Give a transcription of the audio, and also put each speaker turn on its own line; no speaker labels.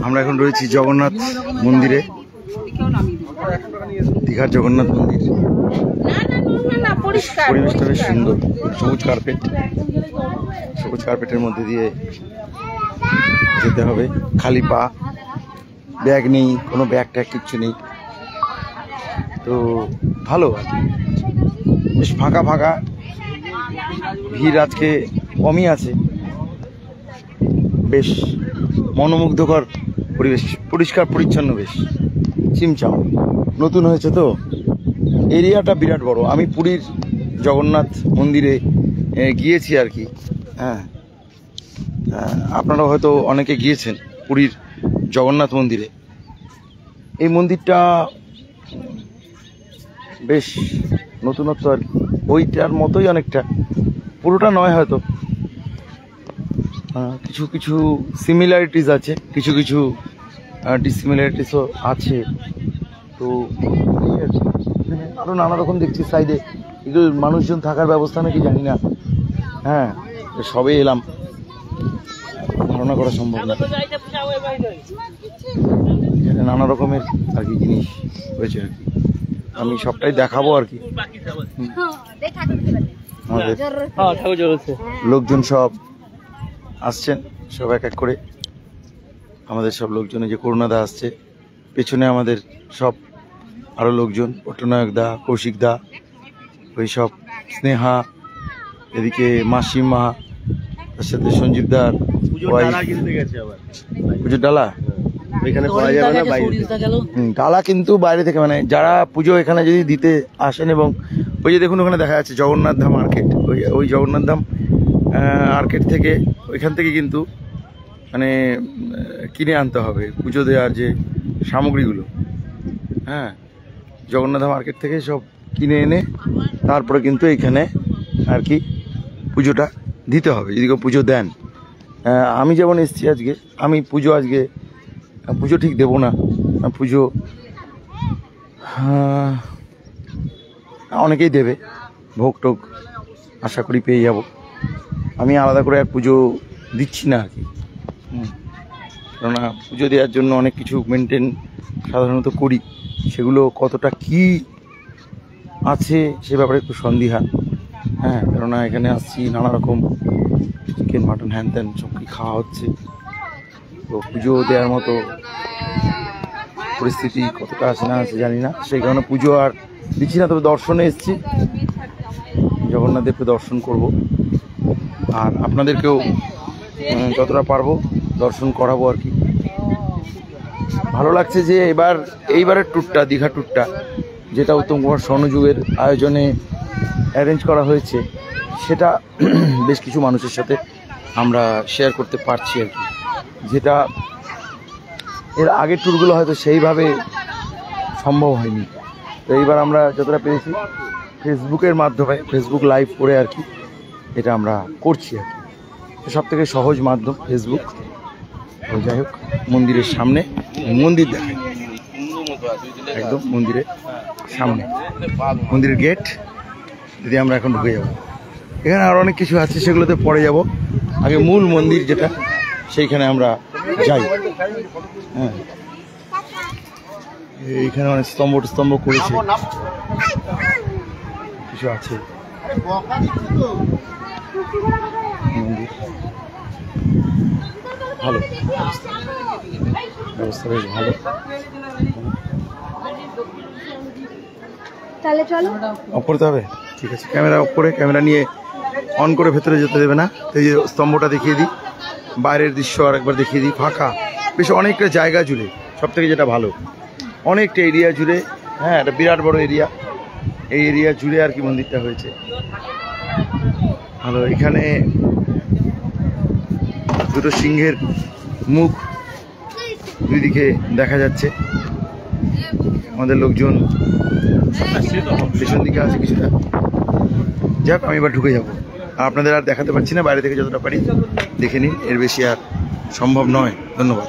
আমরা এখন রয়েছি জগন্নাথ মন্দিরে, দীঘার জগন্নাথ মন্দির। পরিবেশটা বেশ সুন্দর, সবুজ কার্পেট, সবুজ কার্পেটের মধ্যে দিয়ে যেতে হবে, খালি পা, ব্যাগ নেই, কোনো ব্যাগ ট্যাগ কিচ্ছু নেই। তো ভালো, বেশ ফাঁকা ফাঁকা, ভিড় আজকে কমই আছে, বেশ মনোমুগ্ধকর পরিবেশ, পরিষ্কার পরিচ্ছন্ন, বেশ চিমচাম। নতুন হয়েছে তো, এরিয়াটা বিরাট বড়। আমি পুরীর জগন্নাথ মন্দিরে গিয়েছি আর কি, হ্যাঁ, আপনারা হয়তো অনেকে গিয়েছেন পুরীর জগন্নাথ মন্দিরে। এই মন্দিরটা বেশ নতুনত্ব আর কি, ওইটার মতোই অনেকটা, পুরোটা নয় হয়তো, কিছু কিছু সিমিলারিটিস আছে, কিছু কিছু ডিসিমিলারিটিসও আছে। তো আরো নানা রকম দেখছি সাইডে, এগুলো মানুষজন থাকার ব্যবস্থা নাকি জানি না, হ্যাঁ, সবে এলাম, ধারণা করা সম্ভব না। নানা রকমের আর কি জিনিস হয়েছে আর কি, আমি সবটাই দেখাবো আর কি। আমাদের লোকজন সব আসছেন, সব এক এক করে, আমাদের সব লোকজন, যে করুণাদা আসছে, পেছনে আমাদের সব আরো লোকজন, পট্টনায়ক দা, কৌশিক দা, ওই সব স্নেহা, এদিকে মাসিমা, তার সাথে সঞ্জীব দার পুজোর ডালা, এখানে পাওয়া যাবে না বাইরে, ডালা কিন্তু বাইরে থেকে, মানে যারা পুজো এখানে যদি দিতে আসেন, এবং ওই যে দেখুন ওখানে দেখা যাচ্ছে জগন্নাথ ধাম মার্কেট, ওই জগন্নাথ ধাম মার্কেট থেকে, ওইখান থেকে কিন্তু মানে কিনে আনতে হবে পুজো দেওয়ার যে সামগ্রীগুলো, হ্যাঁ, জগন্নাথ মার্কেট থেকে সব কিনে এনে তারপরে কিন্তু এইখানে আর কি পুজোটা দিতে হবে, যদি কেউ পুজো দেন। আমি যেমন এসেছি আজকে, আমি পুজো আজকে পুজো ঠিক দেবো না, পুজো অনেকেই দেবে, ভোগ টোগ আশা করি পেয়ে যাব। আমি আলাদা করে আর পুজো দিচ্ছি না আর কি, কেননা পুজো দেওয়ার জন্য অনেক কিছু মেনটেন সাধারণত করি, সেগুলো কতটা কি আছে সে ব্যাপারে একটু সন্দিহান, হ্যাঁ, কেননা এখানে আসছি নানা রকম চিকেন মাটন হ্যান ত্যান সব কি খাওয়া হচ্ছে, তো পুজো দেওয়ার মতো পরিস্থিতি কতটা আছে না আছে জানি না, সেই কারণে পুজো আর দিচ্ছি না। তবে দর্শনে এসেছি, জগন্নাথ দেবকে দর্শন করব, আর আপনাদেরকেও যতটা পারবো দর্শন করাবো আর কি। ভালো লাগছে যে এইবারের ট্যুরটা, দীঘা ট্যুরটা, যেটা উত্তম কুমার স্বর্ণযুগের আয়োজনে অ্যারেঞ্জ করা হয়েছে, সেটা বেশ কিছু মানুষের সাথে আমরা শেয়ার করতে পারছি আর কি, যেটা এর আগের ট্যুরগুলো হয়তো সেইভাবে সম্ভব হয়নি। তো এইবার আমরা যতটা পেরেছি ফেসবুকের মাধ্যমে, ফেসবুক লাইভ করে আর কি এটা আমরা করছি আর কি, সব থেকে সহজ মাধ্যম ফেসবুক। তো যাই হোক, মন্দিরের সামনে, মন্দির দেখায় একদম মন্দিরের সামনে, মন্দিরের গেট যদি আমরা এখন ঢুকে যাব। এখানে আরও অনেক কিছু আছে, সেগুলোতে পরে যাব, আগে মূল মন্দির যেটা সেইখানে আমরা যাই। হ্যাঁ, এইখানে অনেক স্তম্ভ করেছে, কিছু আছে মন্দির, ভালো ব্যবস্থা, বেশ ভালো।
তাহলে চলো
অফ করতে হবে, ঠিক আছে, ক্যামেরা অফ করে, ক্যামেরা নিয়ে অন করে ভেতরে যেতে দেবে না। এই যে স্তম্ভটা দেখিয়ে দিই, বাইরের দৃশ্য আর একবার দেখিয়ে দিই, ফাঁকা, বেশ অনেকটা জায়গা জুড়ে, সব থেকে যেটা ভালো, অনেকটা এরিয়া জুড়ে, হ্যাঁ, এটা বিরাট বড় এরিয়া, এই এরিয়া জুড়ে আর কি মন্দিরটা হয়েছে, ভালো। এখানে দুটো সিংহের মুখ দুই দিকে দেখা যাচ্ছে, আমাদের লোকজন পেছন দিকে আছে কিছুটা। যাক, আমি এবার ঢুকে যাবো, আপনাদের আর দেখাতে পারছি না, বাইরে থেকে যতটা পারি দেখে নিন, এর বেশি আর সম্ভব নয়। ধন্যবাদ।